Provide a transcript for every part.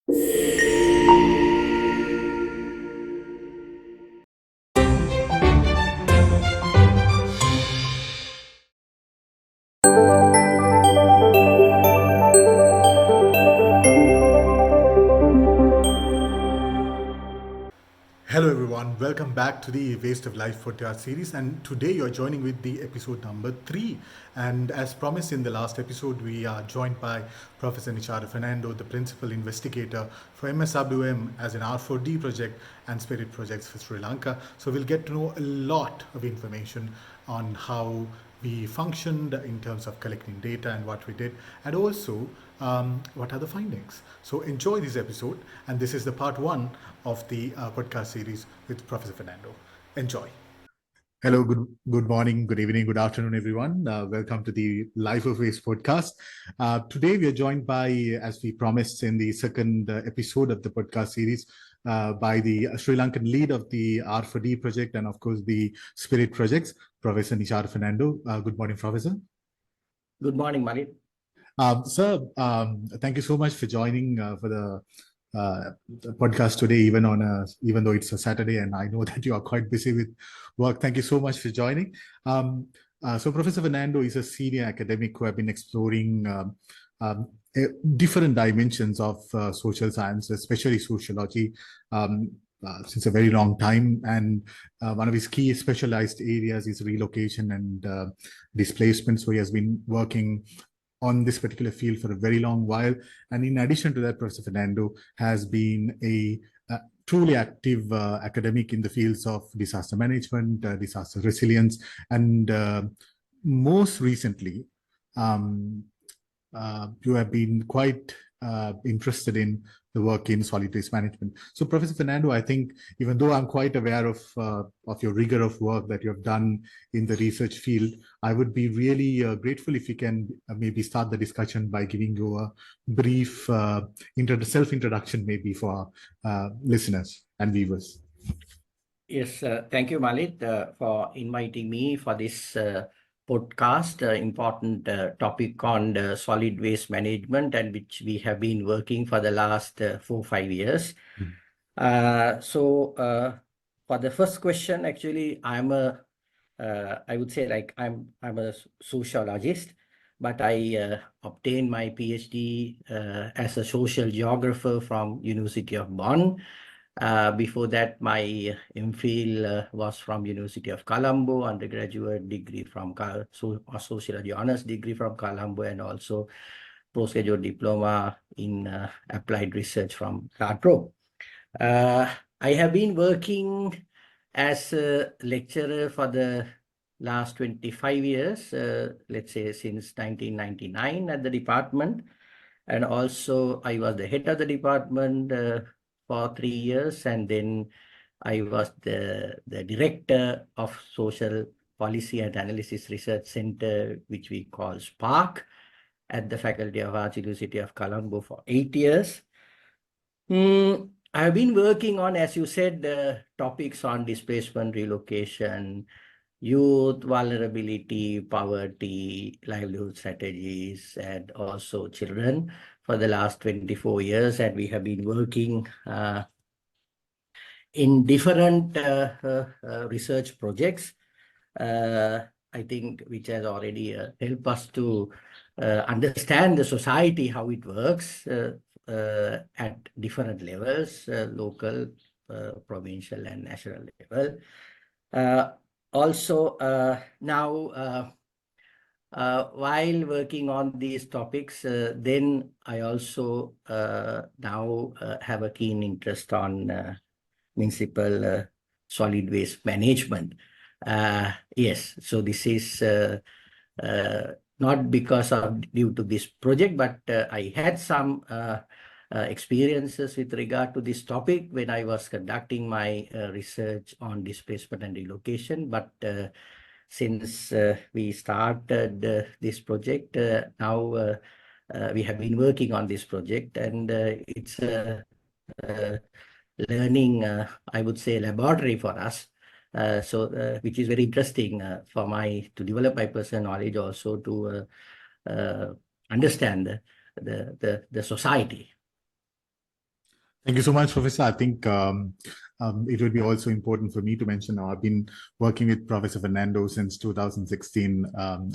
Hello, everyone. Welcome back to the Waste of Life podcast series. And today you're joining with the episode number 3. And as promised in the last episode, we are joined by Professor Nishara Fernando, the principal investigator for MSWM as an R4D project and Spirit projects for Sri Lanka. So we'll get to know a lot of information on how we functioned in terms of collecting data and what we did, and also what are the findings. So enjoy this episode, and this is the part 1 of the podcast series with Professor Fernando. Enjoy. Hello, good morning, good evening, good afternoon, everyone. Welcome to the Life of Waste podcast. Today we are joined by, as we promised in the second episode of the podcast series, by the Sri Lankan lead of the R4D project and of course the Spirit projects, Professor Nishara Fernando. Good morning, Professor. Good morning, Malik. Sir, thank you so much for joining for the podcast today, even though it's a Saturday, and I know that you are quite busy with work. Thank you so much for joining. So Professor Fernando is a senior academic who have been exploring different dimensions of social science, especially sociology, since a very long time. And one of his key specialized areas is relocation and displacement. So he has been working on this particular field for a very long while. And in addition to that, Professor Fernando has been a truly active academic in the fields of disaster management, disaster resilience, and most recently, you have been quite interested in the work in solid waste management. So, Professor Fernando, I think even though I'm quite aware of your rigor of work that you have done in the research field, I would be really grateful if you can maybe start the discussion by giving you a brief self-introduction, maybe for listeners and viewers. Yes, thank you, Malik, for inviting me for this podcast, important topic on the solid waste management, and which we have been working for the last 4-5 years. So for the first question, actually, I would say like I'm a sociologist, but I obtained my PhD as a social geographer from University of Bonn. Before that, my MPhil was from University of Colombo, undergraduate degree from sociology honors degree from Colombo, and also postgraduate diploma in applied research from Radro. I have been working as a lecturer for the last 25 years, let's say since 1999 at the department. And also I was the head of the department for 3 years, and then I was the director of Social Policy and Analysis Research Center, which we call SPARC, at the Faculty of Arts, University of Colombo for 8 years. I've been working on, as you said, topics on displacement, relocation, youth, vulnerability, poverty, livelihood strategies, and also children for the last 24 years. And we have been working in different research projects, I think, which has already helped us to understand the society, how it works at different levels, local, provincial, and national level. Also, now, while working on these topics, then I also now have a keen interest on municipal solid waste management. Yes, so this is not because of due to this project, but I had some experiences with regard to this topic when I was conducting my research on displacement and relocation. But since we started this project, now we have been working on this project, and it's a learning, I would say, laboratory for us. Which is very interesting to develop my personal knowledge, also to understand the society. Thank you so much, Professor. I think it would be also important for me to mention now, I've been working with Professor Fernando since 2016.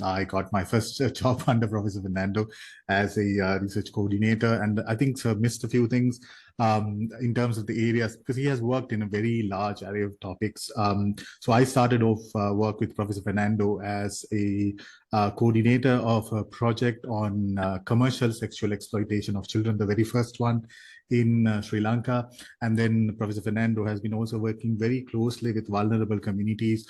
I got my first job under Professor Fernando as a research coordinator. And I think Sir missed a few things in terms of the areas, because he has worked in a very large array of topics. So I started off work with Professor Fernando as a coordinator of a project on commercial sexual exploitation of children, the very first one in Sri Lanka. And then Professor Fernando has been also working very closely with vulnerable communities,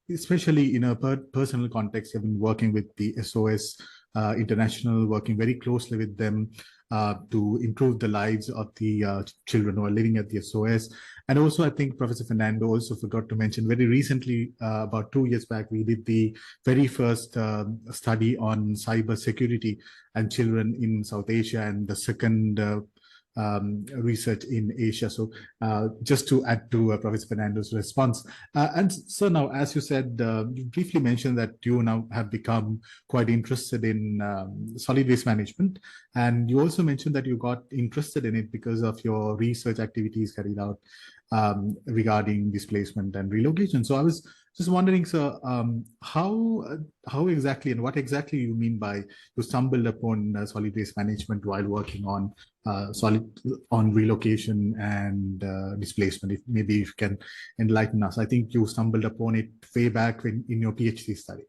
especially in a personal context. I've been working with the SOS International, working very closely with them to improve the lives of the children who are living at the SOS. And also, I think Professor Fernando also forgot to mention very recently, about 2 years back, we did the very first study on cyber security and children in South Asia, and the second research in Asia. So just to add to Professor Fernando's response. And so now, as you said, you briefly mentioned that you now have become quite interested in solid waste management. And you also mentioned that you got interested in it because of your research activities carried out regarding displacement and relocation. So I was just wondering, sir, how exactly and what exactly you mean by you stumbled upon solid waste management while working on relocation and displacement? If maybe you can enlighten us. I think you stumbled upon it way back in your PhD study.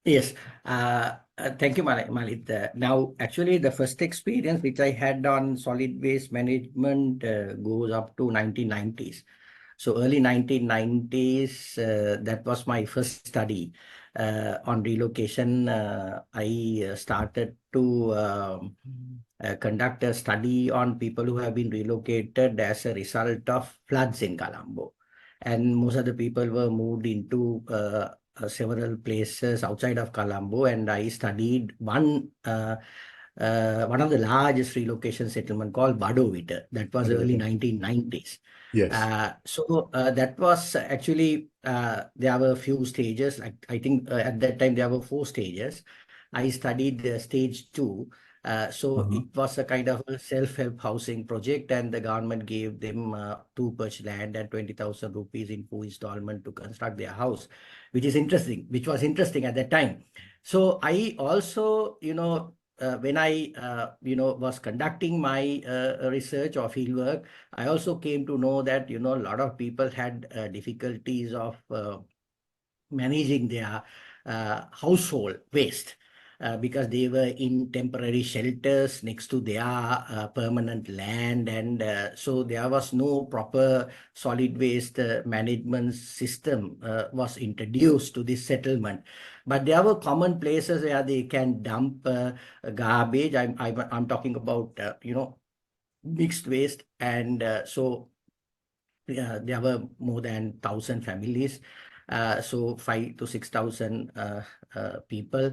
Yes, thank you, Malit. Now, actually, the first experience which I had on solid waste management goes up to 1990s. So early 1990s, that was my first study on relocation. I started to conduct a study on people who have been relocated as a result of floods in Colombo. And most of the people were moved into several places outside of Colombo, and I studied one of the largest relocation settlement called Badovita. That was early 1990s. Yes. That was actually there were a few stages. Like I think at that time there were 4 stages. I studied stage 2. It was a kind of a self-help housing project, and the government gave them 2 perch land and 20,000 rupees in 4 installment to construct their house, which was interesting at that time. So I also, when I, was conducting my research or fieldwork, I also came to know that, a lot of people had difficulties of managing their household waste. Because they were in temporary shelters next to their permanent land, and so there was no proper solid waste management system was introduced to this settlement. But there were common places where they can dump garbage. I'm talking about mixed waste, and there were more than 1,000 families, so 5 to 6,000 people,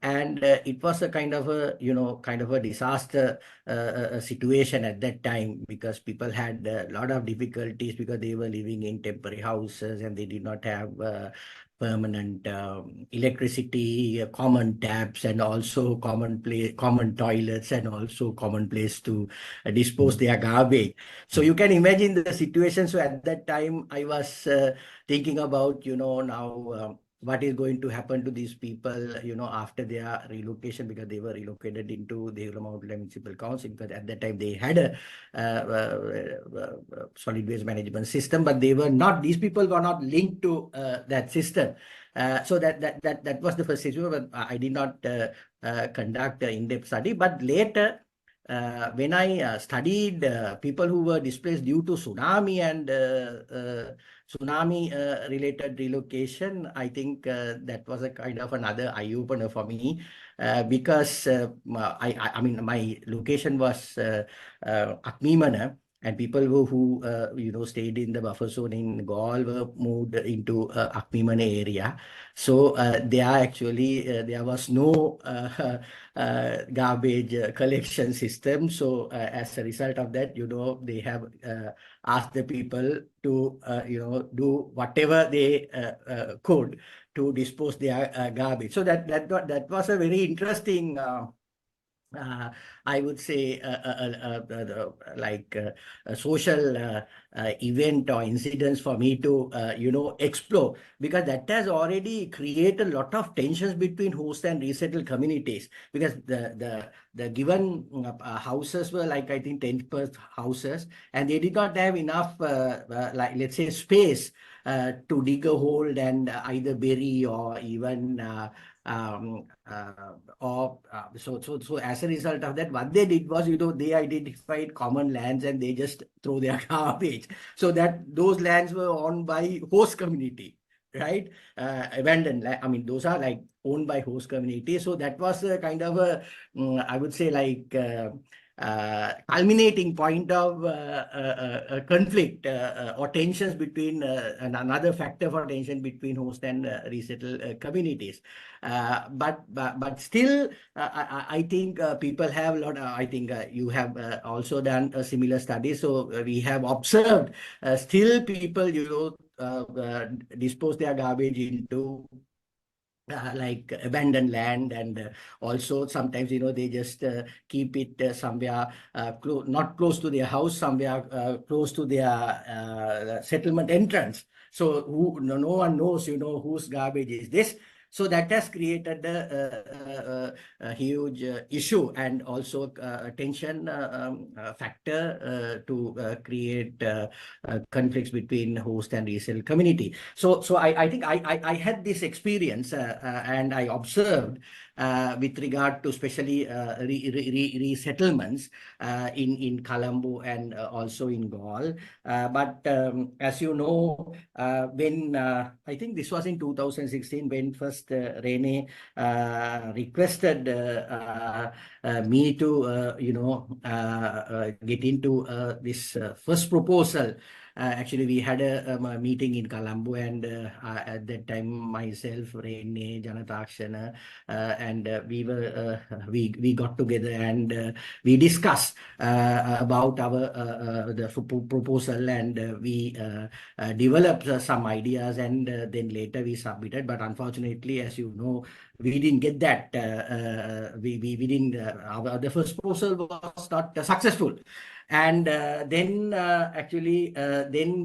and it was a kind of a disaster situation at that time, because people had a lot of difficulties because they were living in temporary houses and they did not have permanent electricity, common taps, and also common toilets, and also common place to dispose their garbage. So you can imagine the situation. So at that time, I was thinking about, now what is going to happen to these people, after their relocation, because they were relocated into the municipal council, because at that time they had a solid waste management system, but these people were not linked to that system. So that was the first situation, but I did not conduct an in-depth study. But later, when I studied people who were displaced due to tsunami and tsunami related relocation, I think that was a kind of another eye-opener for me, because I mean, my location was Akmimana, and people who stayed in the buffer zone in Gaul were moved into Akmimana area. So there was no garbage collection system. So as a result of that, they have asked the people to do whatever they could to dispose their garbage. So that was a very interesting I would say, like a social event or incidents for me to, explore, because that has already created a lot of tensions between host and resettled communities. Because the given houses were like, I think, 10 per houses, and they did not have enough, like, let's say, space to dig a hole and either bury or even so as a result of that, what they did was, they identified common lands and they just throw their garbage. So that those lands were owned by host community, right? Abandoned. I mean, those are like owned by host community. So that was a kind of a, I would say, like culminating point of conflict or tensions between and another factor for tension between host and resettled communities. But still, I think people have a lot. I think you have also done a similar study. So we have observed still people, dispose their garbage into like abandoned land, and also sometimes they just keep it somewhere not close to their house, somewhere close to their settlement entrance, so no one knows whose garbage is this. So that has created a huge issue, and also tension factor to create conflicts between host and resale community. So I think I had this experience and I observed with regard to especially resettlements in Colombo and also in Gaul. But as you know, when I think this was in 2016 when first Rene requested me to get into this first proposal. Actually, we had a meeting in Colombo, and at that time, myself, Rene, JANATHAKSHANA, and we got together and we discussed about our the proposal, and we developed some ideas, and then later we submitted. But unfortunately, as you know, we didn't get that. We didn't. The first proposal was not successful. And then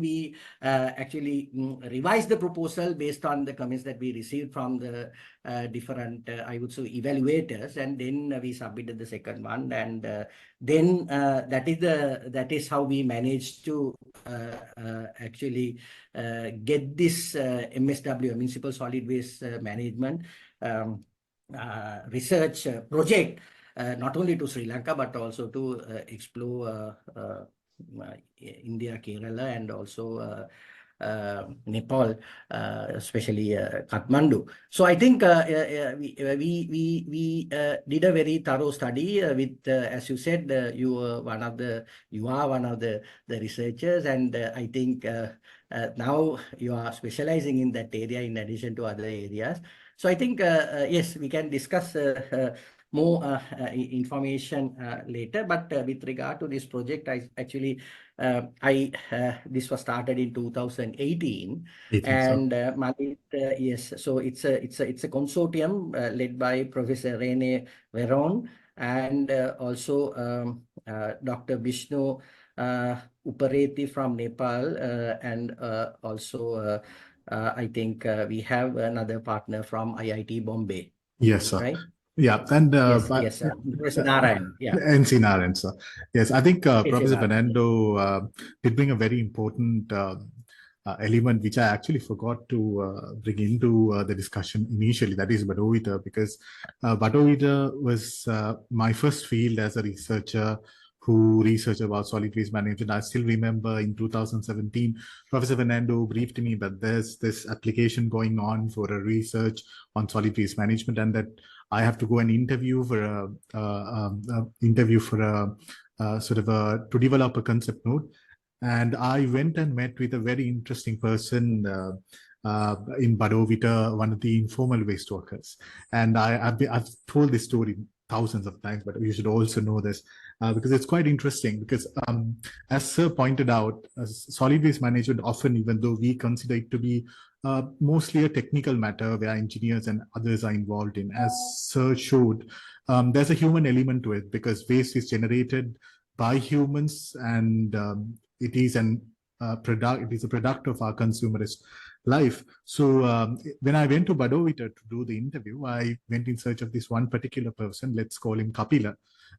we actually revised the proposal based on the comments that we received from the different, I would say, evaluators, and then we submitted the second one, and then that is how we managed to actually get this MSWM, Municipal Solid Waste Management research project, not only to Sri Lanka, but also to explore India, Kerala, and also Nepal, especially Kathmandu. So I think we did a very thorough study with, as you said, you are one of the researchers, and I think now you are specializing in that area in addition to other areas. So I think yes, we can discuss more information later. But with regard to this project, I actually this was started in 2018, 18, so. and yes, so it's a consortium led by Professor Rene Veron, and also Dr. Vishnu Upareti from Nepal, and also I think we have another partner from IIT Bombay, Yes, sir. right? Yeah, and Yes, Professor Narayan, yeah. NC Narayan, sir. Yes, I think Professor Narayan. Fernando did bring a very important element which I actually forgot to bring into the discussion initially. That is Badovita, because Badovita was my first field as a researcher who researched about solid waste management. I still remember in 2017, Professor Fernando briefed me that there's this application going on for a research on solid waste management, and that I have to go and interview for to develop a concept note. And I went and met with a very interesting person in Badovita, one of the informal waste workers. And I've told this story thousands of times, but you should also know this because it's quite interesting. Because as Sir pointed out, solid waste management often, even though we consider it to be mostly a technical matter where engineers and others are involved in. As Sir showed, there's a human element to it because waste is generated by humans, and it is an product. It is a product of our consumerist life. So when I went to Badovita to do the interview, I went in search of this one particular person. Let's call him Kapila.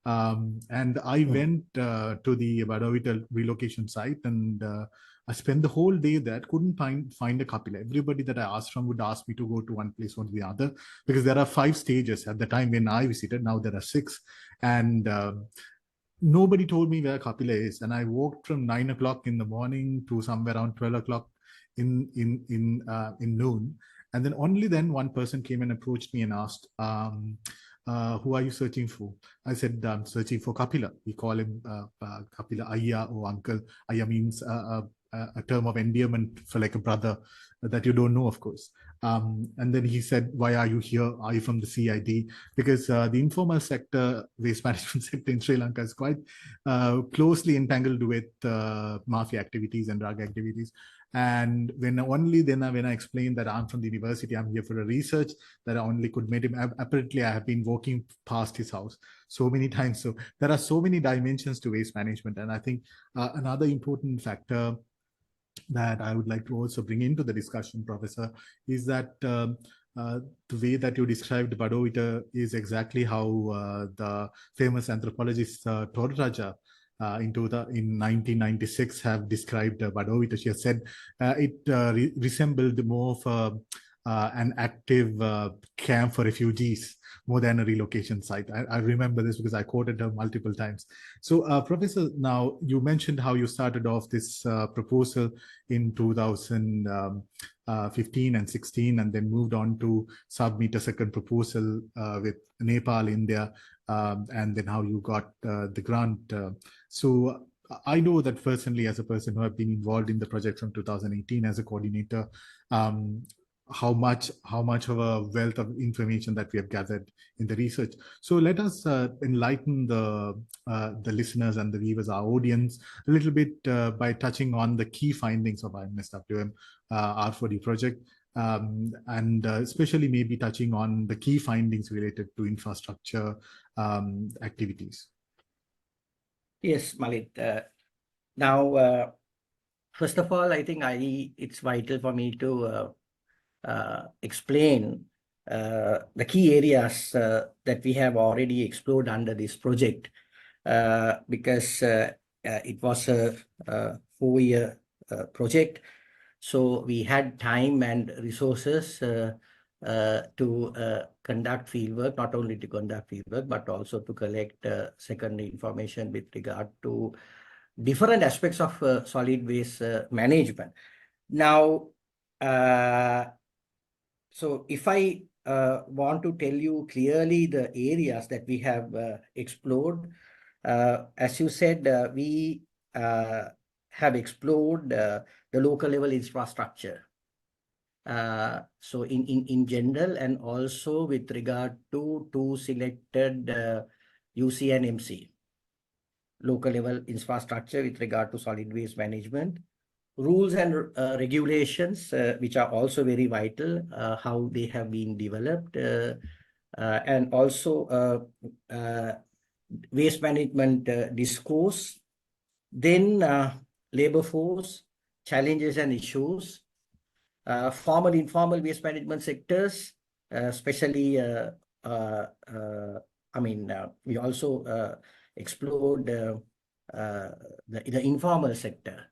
And I went to the Badovita relocation site, and I spent the whole day there, couldn't find a Kapila. Everybody that I asked from would ask me to go to one place or the other, because there are 5 stages at the time when I visited. Now there are 6. And nobody told me where Kapila is. And I walked from 9 o'clock in the morning to somewhere around 12 o'clock in noon. And then only then one person came and approached me and asked, who are you searching for? I said, I'm searching for Kapila. We call him Kapila Ayya or uncle. Ayya means a term of endearment for like a brother that you don't know, of course. And then he said, why are you here? Are you from the CID? Because the informal sector, waste management sector in Sri Lanka is quite closely entangled with mafia activities and drug activities. And when I explained that I'm from the university, I'm here for a research, that I only could meet him. Apparently, I have been walking past his house so many times. So there are so many dimensions to waste management. And I think another important factor that I would like to also bring into the discussion, Professor, is that the way that you described Badovita is exactly how the famous anthropologist Torraja in 1996 have described Badovita. She has said it resembled more of an active camp for refugees more than a relocation site. I remember this because I quoted her multiple times. So, Professor, now you mentioned how you started off this proposal in 2015 and 16, and then moved on to submit a second proposal with Nepal, India, and then how you got the grant. So I know that personally, as a person who have been involved in the project from 2018 as a coordinator, how much of a wealth of information that we have gathered in the research. So let us enlighten the listeners and the viewers, our audience, a little bit by touching on the key findings of our MSWM R4D project, and especially maybe touching on the key findings related to infrastructure activities. Yes, Malit. Now, first of all, I think it's vital for me to explain the key areas that we have already explored under this project, because it was a 4-year project. So we had time and resources to conduct fieldwork, not only to conduct fieldwork, but also to collect secondary information with regard to different aspects of solid waste management. Now, so if I want to tell you clearly the areas that we have explored, as you said, we have explored the local level infrastructure. So in general, and also with regard to two selected UC and MC, local level infrastructure with regard to solid waste management, rules and regulations, which are also very vital, how they have been developed, and also waste management discourse, then labor force, challenges and issues, formal, informal waste management sectors, especially, we also explored the informal sector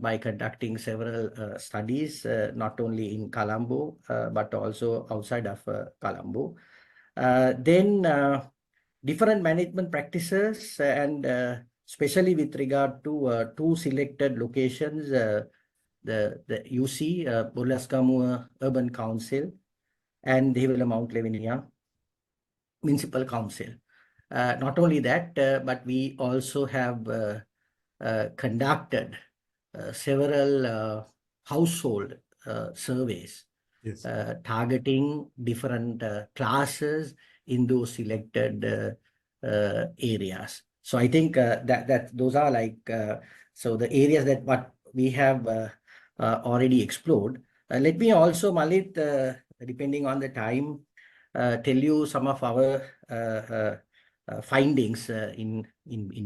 by conducting several studies, not only in Colombo, but also outside of Colombo. Then different management practices, and especially with regard to two selected locations, the UC, Burlaskamua Urban Council, and Devila Mount Lavinia Municipal Council. Not only that, but we also have conducted several household surveys, Yes. targeting different classes in those selected areas. So I think that those are like so the areas that we have already explored. Let me also, Malit, depending on the time, tell you some of our findings in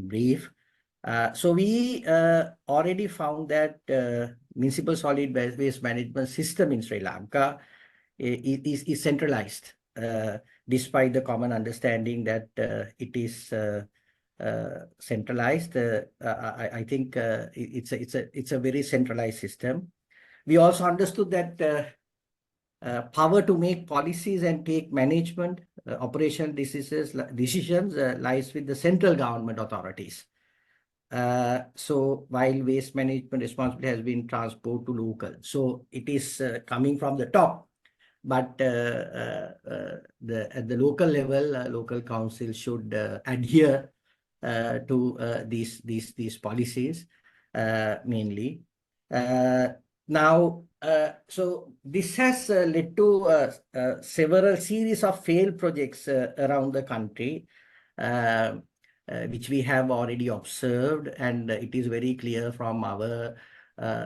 brief. So we already found that municipal solid waste management system in Sri Lanka is centralized, despite the common understanding that it is centralized. I think it's a very centralized system. We also understood that power to make policies and take management, operational decisions lies with the central government authorities. So while waste management responsibility has been transferred to local, so it is coming from the top, but at the local level, local council should adhere to these policies mainly. Now, so this has led to several series of failed projects around the country, which we have already observed, and it is very clear from our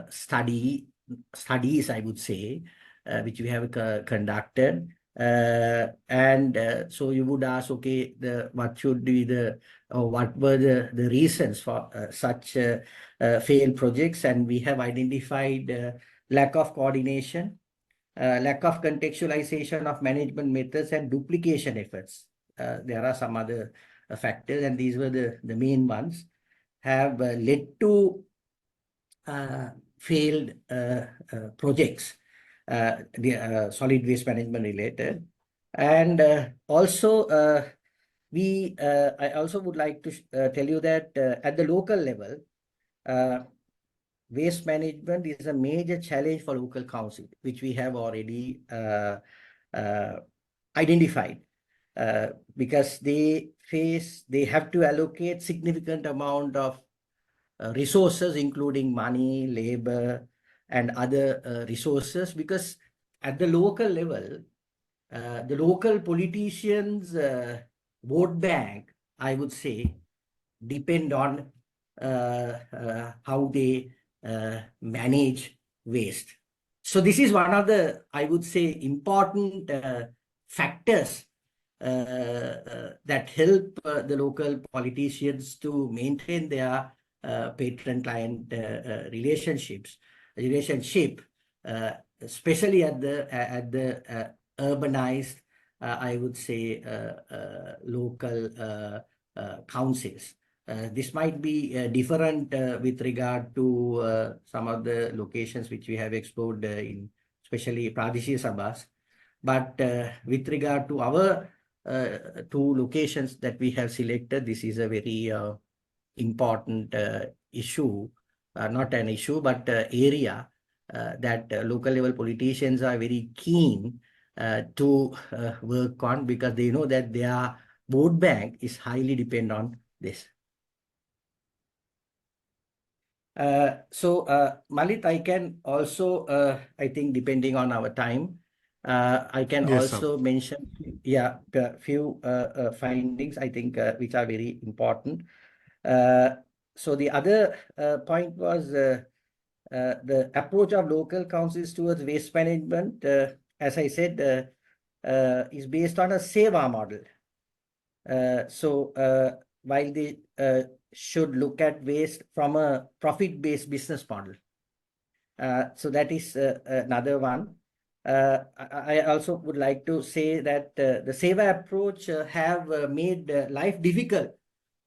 studies, I would say, which we have conducted. So you would ask, okay, what should be what were the reasons for such failed projects? And we have identified lack of coordination, lack of contextualization of management methods, and duplication efforts. There are some other factors, and these were the main ones, have led to failed projects, the solid waste management related. And also, I also would like to tell you that at the local level, waste management is a major challenge for local council, which we have already identified, because they have to allocate significant amount of resources, including money, labor, and other resources, because at the local level, the local politicians' vote bank, I would say, depend on how they manage waste. So this is one of the, I would say, important factors that help the local politicians to maintain their patron-client relationship, especially at the urbanized, I would say, local councils. This might be different with regard to some of the locations which we have explored in, especially Pradeshi Sabhas. But with regard to our two locations that we have selected, this is a very important issue, not an issue, but area that local level politicians are very keen to work on, because they know that their vote bank is highly dependent on this. Malit, I can also, I think depending on our time, I can Yes, sir. also mention, yeah, a few findings, I think, which are very important. So the other point was the approach of local councils towards waste management, as I said, is based on a SEVA model. While they should look at waste from a profit-based business model. So that is another one. I also would like to say that the SEVA approach have made life difficult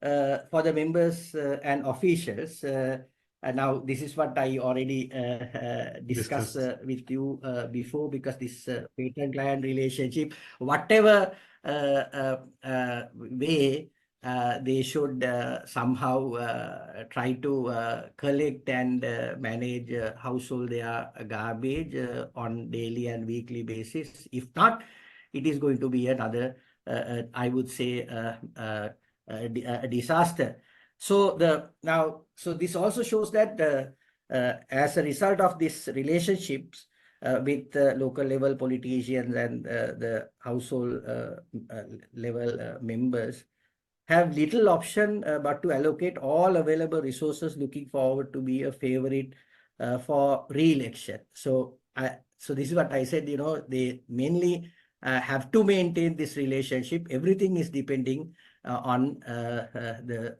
for the members and officials. And now this is what I already discussed Discussed. with you before, because this patron-client relationship, whatever way they should somehow try to collect and manage household their garbage on daily and weekly basis. If not, it is going to be another, I would say, a disaster. So this also shows that as a result of these relationships with local level politicians and the household level members, have little option but to allocate all available resources, looking forward to be a favorite for re-election. So this is what I said, they mainly have to maintain this relationship. Everything is depending on the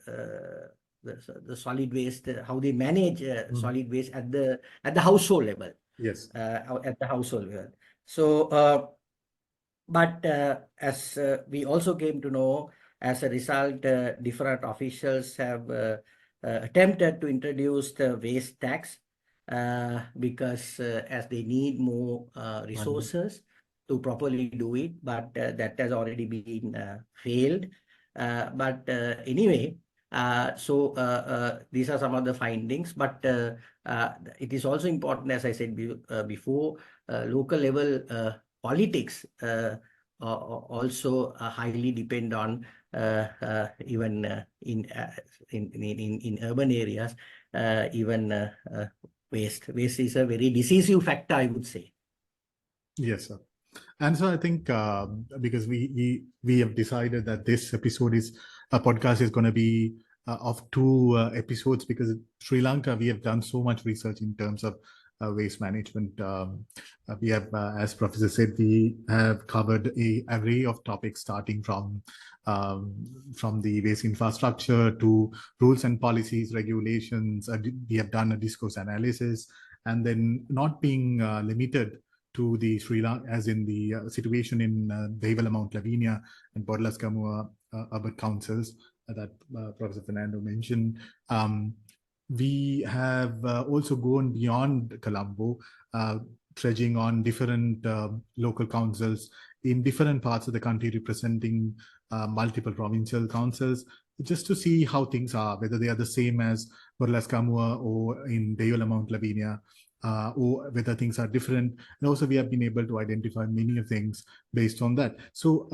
solid waste, how they manage solid waste at the household level. Yes. At the household level. So, but as we also came to know, as a result, different officials have attempted to introduce the waste tax because as they need more resources to properly do it, but that has already been failed. But anyway, these are some of the findings, but it is also important, as I said before, local level politics also highly depend on even in urban areas, even waste. Waste is a very decisive factor, I would say. Yes, sir. And so I think because we have decided that this episode is a podcast is going to be of two episodes, because Sri Lanka, we have done so much research in terms of waste management. We have, as Professor said, we have covered a array of topics starting from the waste infrastructure to rules and policies, regulations. We have done a discourse analysis, and then not being limited to the Sri Lanka, as in the situation in Devala, Mount Lavinia, and Bodlas Kamua urban councils that Professor Fernando mentioned. We have also gone beyond Colombo, trudging on different local councils in different parts of the country, representing multiple provincial councils, just to see how things are, whether they are the same as Bodlas Kamua or in Devala, Mount Lavinia. Or whether things are different. And also we have been able to identify many of things based on that. So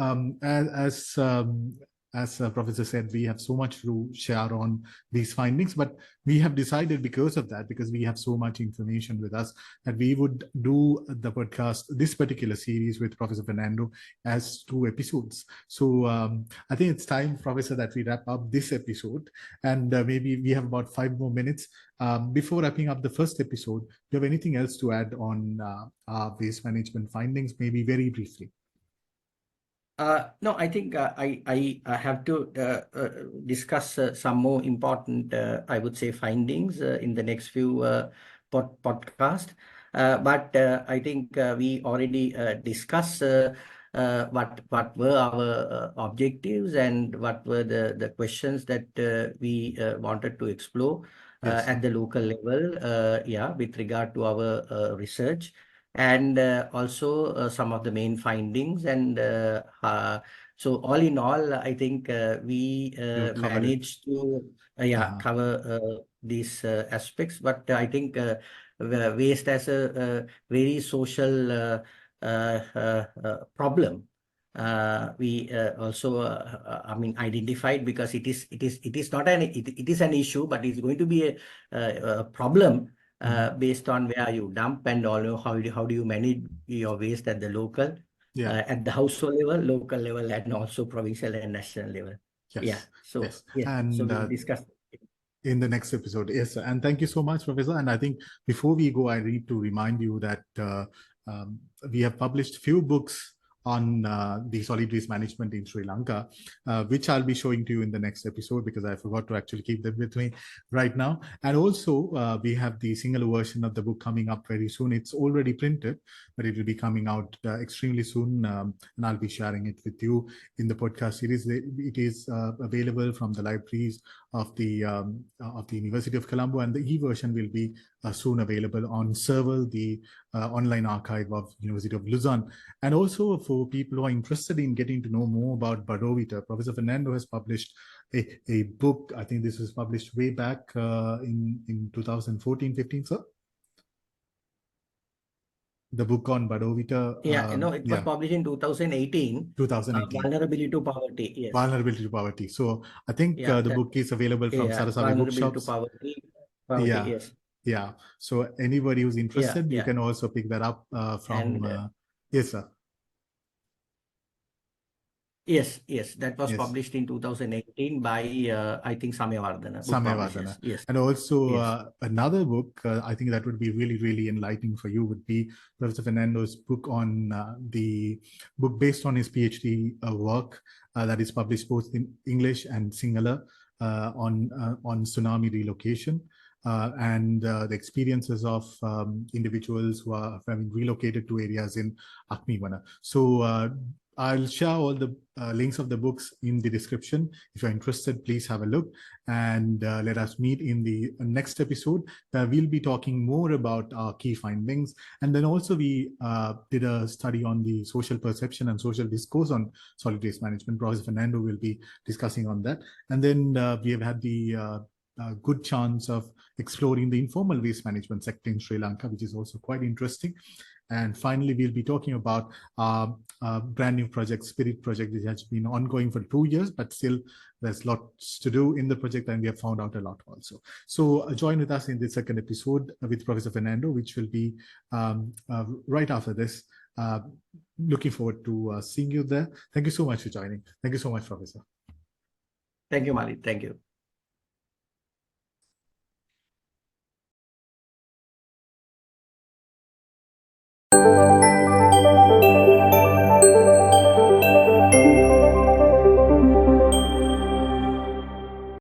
as Professor said, we have so much to share on these findings, but we have decided, because of that, because we have so much information with us, that we would do the podcast, this particular series with Professor Fernando, as 2 episodes. So I think it's time, Professor, that we wrap up this episode, and maybe we have about 5 more minutes. Before wrapping up the first episode, do you have anything else to add on our waste management findings, maybe very briefly? No, I think I have to discuss some more important, I would say, findings in the next few podcast. But I think we already discussed what were our objectives and what were the questions that we wanted to explore Yes. at the local level, with regard to our research. And also some of the main findings. And so all in all, I think we managed to cover these aspects. But I think waste as a very social problem. We also, identified, because it is not it is an issue, but it's going to be a problem. Based on where you dump and all, how do you manage your waste at the local, at the household level, local level, and also provincial and national level. Yes. So And we'll discuss in the next episode. Yes, and thank you so much, Professor. And I think before we go, I need to remind you that we have published few books on the solid waste management in Sri Lanka, which I'll be showing to you in the next episode, because I forgot to actually keep them with me right now. And also, we have the single version of the book coming up very soon. It's already printed, but it will be coming out extremely soon, and I'll be sharing it with you in the podcast series. It is available from the libraries of the University of Colombo, and the e-version will be soon available on Serval, the online archive of University of Lausanne. And also, for people who are interested in getting to know more about Badovita, Professor Fernando has published a book. I think this was published way back in 2014-15, sir. The book on Badovita. it was published in 2018. 2018. Vulnerability to Poverty. Yes. Vulnerability to Poverty. So I think the book is available from Sarasavi bookshops. Vulnerability to Poverty. Yes. Yeah. So anybody who's interested, you can also pick that up from. Yes, sir. Yes, yes, that was Yes. published in 2018 by I think Samyavardhana Book Samyavadana. Publishers. Yes, And also yes. another book, I think that would be really, really enlightening for you would be Professor Fernando's book on the book based on his PhD work that is published both in English and Sinhala on tsunami relocation. And the experiences of individuals who are having relocated to areas in Akmivana. So I'll share all the links of the books in the description. If you're interested, please have a look and let us meet in the next episode where we'll be talking more about our key findings. And then also we did a study on the social perception and social discourse on solid waste management. Professor Fernando will be discussing on that. And then we have had the good chance of exploring the informal waste management sector in Sri Lanka, which is also quite interesting. And finally, we'll be talking about a brand new project, Spirit Project, which has been ongoing for 2 years, but still there's lots to do in the project and we have found out a lot also. So join with us in the second episode with Professor Fernando, which will be right after this. Looking forward to seeing you there. Thank you so much for joining. Thank you so much, Professor. Thank you, Malik. Thank you.